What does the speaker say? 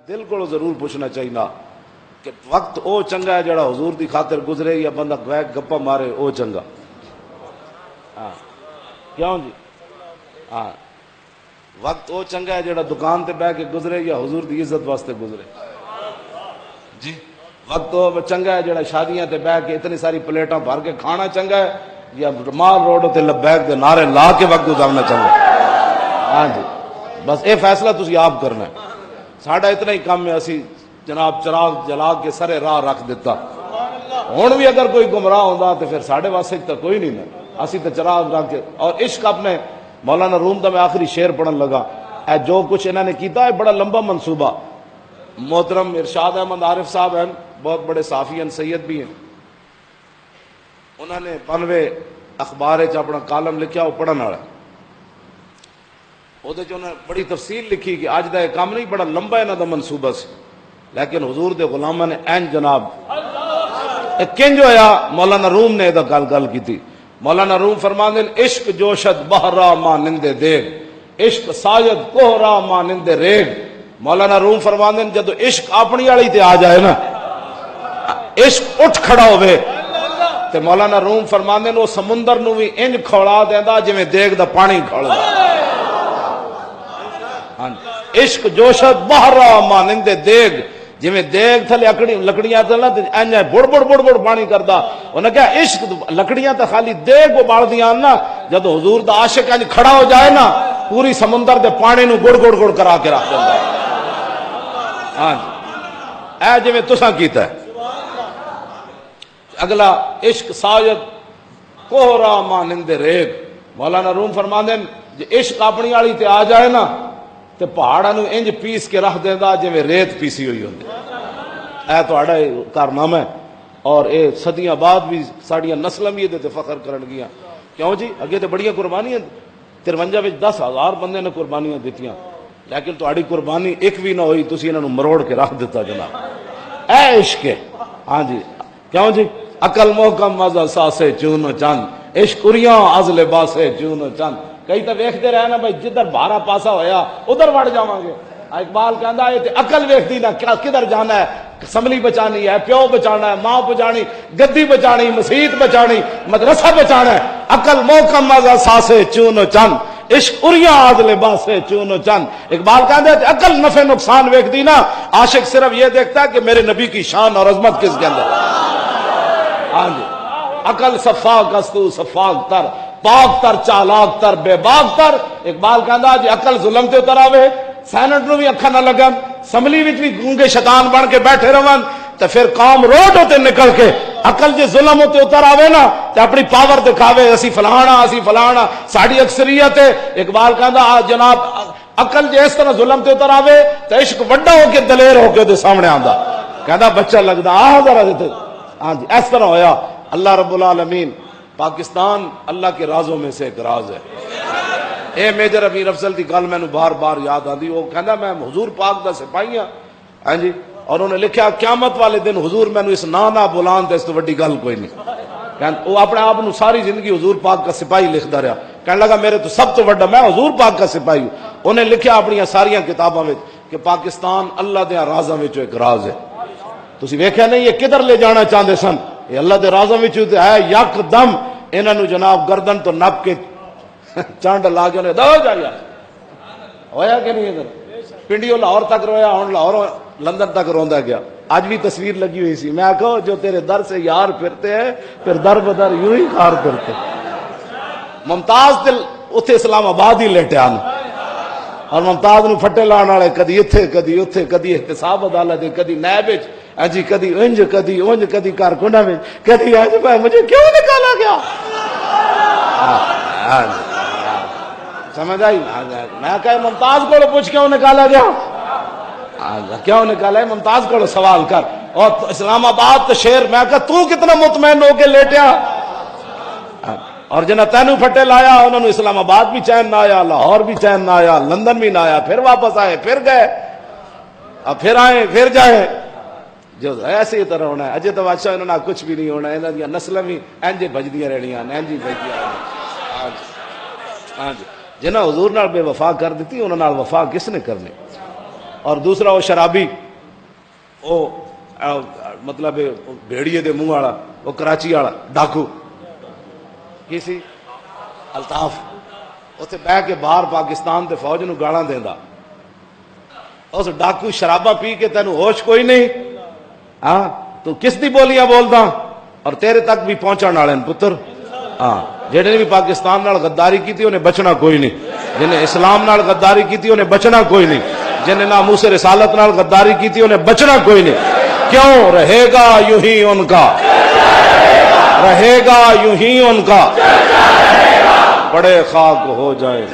دل کو ضرور پوچھنا چاہیے کہ وقت او چنگا ہے جڑا حضور دی خاطر گزرے یا بندہ گپا مارے او چنگا؟ ہاں کیوں جی؟ ہاں وقت او چنگا ہے جڑا دکان تے بہ کے گزرے یا حضور دی عزت واسطے گزرے؟ جی وقت او چنگا ہے جڑا شادیاں تے بہ کے اتنی ساری پلیٹاں بھر کے کھانا چنگا ہے یا مال روڈ تے لبیک دے نعرے لا کے وقت گزارنا چنگا ہے؟ ہاں جی بس اے فیصلہ تسی آپ کرنا ہے. ساڈا اتنا ہی کام ہے، اسی جناب چراغ جلا کے سرے راہ رکھ دیتا. ہن بھی اگر کوئی گمراہ ہوندا تو پھر ساڈے واسطے تو کوئی نہیں نا، اسی تو چراغ رکھ کے. اور عشق اپنے مولانا روم دا میں آخری شعر پڑھن لگا. اے جو کچھ انہوں نے کیتا ہے بڑا لمبا منصوبہ. محترم ارشاد احمد عارف صاحب ہیں، بہت بڑے صحافی ہیں، سید بھی ہیں. انہوں نے 92 اخبار اپنا کالم لکھا، وہ پڑھن والا. وہ انہوں نے بڑی تفصیل لکھی کہ اج دا یہ کام نہیں، بڑا لمبا انہوں دا منصوبہ سی، لیکن حضور دے غلاماں نے این جناب کنج ہویا. مولانا روم نے یہ گل کی تھی. مولانا روم فرماندے عشق جوشد بہرا مانندے دیگ، عشق ساجد کوہرا مانندے ریگ. مولانا روم فرماندے جدو عشق اپنی والی تے آ جائے نا، عشق اٹھ کھڑا ہوئے تے مولانا روم فرماندے وہ سمندر نو بھی انج کھولا دیندا جویں دیگ دا پانی کھولدا. عشق جوشد بہرا مانندے دیگ، جویں دیگ تھلے لکڑیاں تھلے انج بڑ بڑ بڑ بڑ پانی کردا. انہاں کہا عشق لکڑیاں تے خالی دیگ ابالدیاں نا، جدو حضور دا عاشق انج کھڑا ہو جائے نا پوری سمندر دے پانی نو گڑ گڑ گڑ کرا کے رکھ دیندا. ہاں جی اے جویں تساں کیتا ہے. اگلا عشق ساجد کوہرا مانندے ریگ. مولانا روم فرماندے جے عشق اپنی والی تے آ جائے نا تے پہاڑاں نو انج پیس کے رکھ دیندا جویں ریت پیسی ہوئی ہوندی. اے تہاڈا کارنامہ ہے، اور اے صدیاں بعد بھی ساڈیاں نسلاں بھی تے فخر کرن گیاں. کیوں جی؟ اگے تے بڑیاں قربانیاں 53 وچ 10,000 بندے نے قربانیاں دتیاں، لیکن تہاڈی قربانی ایک بھی نہ ہوئی، تسی انہاں نو مروڑ کے رکھ دیتا جناب. اے عشق ہے. ہاں جی کیوں جی؟ عقل محکم مزہ ساسے چون و چند، عشق اریاں از لباسے چون و چند. کئی تو ویکھتے رہے نا بھائی جدھر بارہ پاسا ہویا ادھر وڑ جاواں گے. اقبال کہندا ہے تے عقل ویکھدی نہ کدھر جانا ہے. اسمبلی بچانی ہے، پیو بچانا ہے، ماں بچانی، گدی بچانی، مسجد بچانی، مدرسہ بچانا ہے. عقل محکم مزہ ساسے چون و چند، عشق اریاں آد لباسے چون و چند. اقبال کہندا ہے عقل نفع نقصان ویکھدی نا، عاشق صرف یہ دیکھتا ہے کہ میرے نبی کی شان اور عظمت کس کے اندر. ہاں جی عقل صفاق استو صفاق تر، پاک تر چالاک تر بے باک تر. اقبال کہندا جی عقل ظلم تے اتر آوے، سینٹ نو بھی اکھاں نہ لگن، اسمبلی وچ بھی گونگے شیطان بن کے بیٹھے رہن تے پھر قوم روڈ تے نکل کے عقل جے ظلم تے اتر آوے نا تے اپنی پاور دکھاوے اسی فلانا ساڈی اکثریت ہے. اقبال کہندا جناب عقل جے اس طرح ظلم تے اتر آوے تے عشق وڈا ہو کے دلیر ہو کے دے سامنے آندا. کہندا بچہ لگدا آ ذرا تے. ہاں جی اس طرح ہویا. اللہ رب العالمین پاکستان اللہ کے رازوں میں سے ایک راز ہے. اے میجر امیر افضل دی گل مینوں بار بار یاد آندی. وہ کہندا میں حضور پاک دا سپاہی ہاں. ہاں جی اور انہوں نے لکھیا قیامت والے دن حضور مینوں اس نا نہ بلان تے اس تو وڈی گل کوئی نہیں. وہ اپنے آپ نو ساری زندگی حضور پاک کا سپاہی لکھدا رہا. کہنے لگا میرے تو سب تو وڈا میں حضور پاک کا سپاہی ہوں. انہیں لکھیا اپنی ساریاں کتاباں وچ کہ پاکستان اللہ دے رازاں وچ ایک راز ہے. تسی ویکھیا نہیں یہ کدھر لے جانا چاہندے سن؟ یہ اللہ دے رازاں وچ ہے. یک دم انہاں نو جناب گردن تو نپ کے چانڈ لا کے انہیں دو جایا ہویا کہ نہیں. ادھر پنڈیوں لاہور تک رویا، ہن لاہور لندن تک روندا گیا. آج بھی تصویر لگی ہوئی سی. میں کہو جو تیرے در سے یار پھرتے ہیں پھر در بدر یوں ہی خار پھرتے. ممتاز دل اتھے اسلام آباد ہی لیٹیا نا، اور ممتاز نو پھٹے لان والے کدی اتھے کدی اتھے، کدی احتساب عدالت کدی نیب وچ، جی کدی انج کدی اونج، کدی کارکنڈا میں، کدی اج میں مجھے کیوں نکالا گیا. سمجھ آئی؟ میں کہا ممتاز کو پوچھ کیوں نکالا گیا؟ کیوں نکالا ہے؟ ممتاز کو سوال کر. اور اسلام آباد تو شیر. میں کہا تو کتنا مطمئن ہو کے لیٹیا؟ اور جنہیں تینوں پھٹے لایا انہوں نے اسلام آباد بھی چین نہ آیا، لاہور بھی چین نہ آیا، لندن بھی نہ آیا، پھر واپس آئے، پھر گئے، اب پھر آئے، پھر جائے. جو ایسے ہی طرح ہونا ہے. اجے تو بادشاہ انہوں نے کچھ بھی نہیں ہونا. انہوں نے نسلیں بھی اینجے بجدیاں رہنیاں، اینجی بجدیاں. ہاں جی جنہیں حضور نال بے وفا کر دیتی انہوں نے وفا کس نے کرنی؟ اور دوسرا وہ شرابی، وہ مطلب بھیڑیے دے منہ والا، وہ کراچی والا ڈاکو کی سی الطاف، اتنے بہ کے باہر پاکستان تے فوج نو گالاں دیندا، اس ڈاکو شرابا پی کے تینوں ہوش کوئی نہیں، ہاں تو کس دی بولیاں بولدا، اور تیرے تک بھی پہنچن والے پتر، ہاں جہاں نے بھی پاکستان نال غداری کی انہیں بچنا کوئی نہیں، جنہیں اسلام نال غداری کی انہیں بچنا کوئی نہیں، جنہیں ناموس رسالت نال غداری کی انہیں بچنا کوئی نہیں۔ کیوں رہے گا یوں ہی ان کا، رہے گا یوں ہی ان کا، بڑے خاک ہو جائیں۔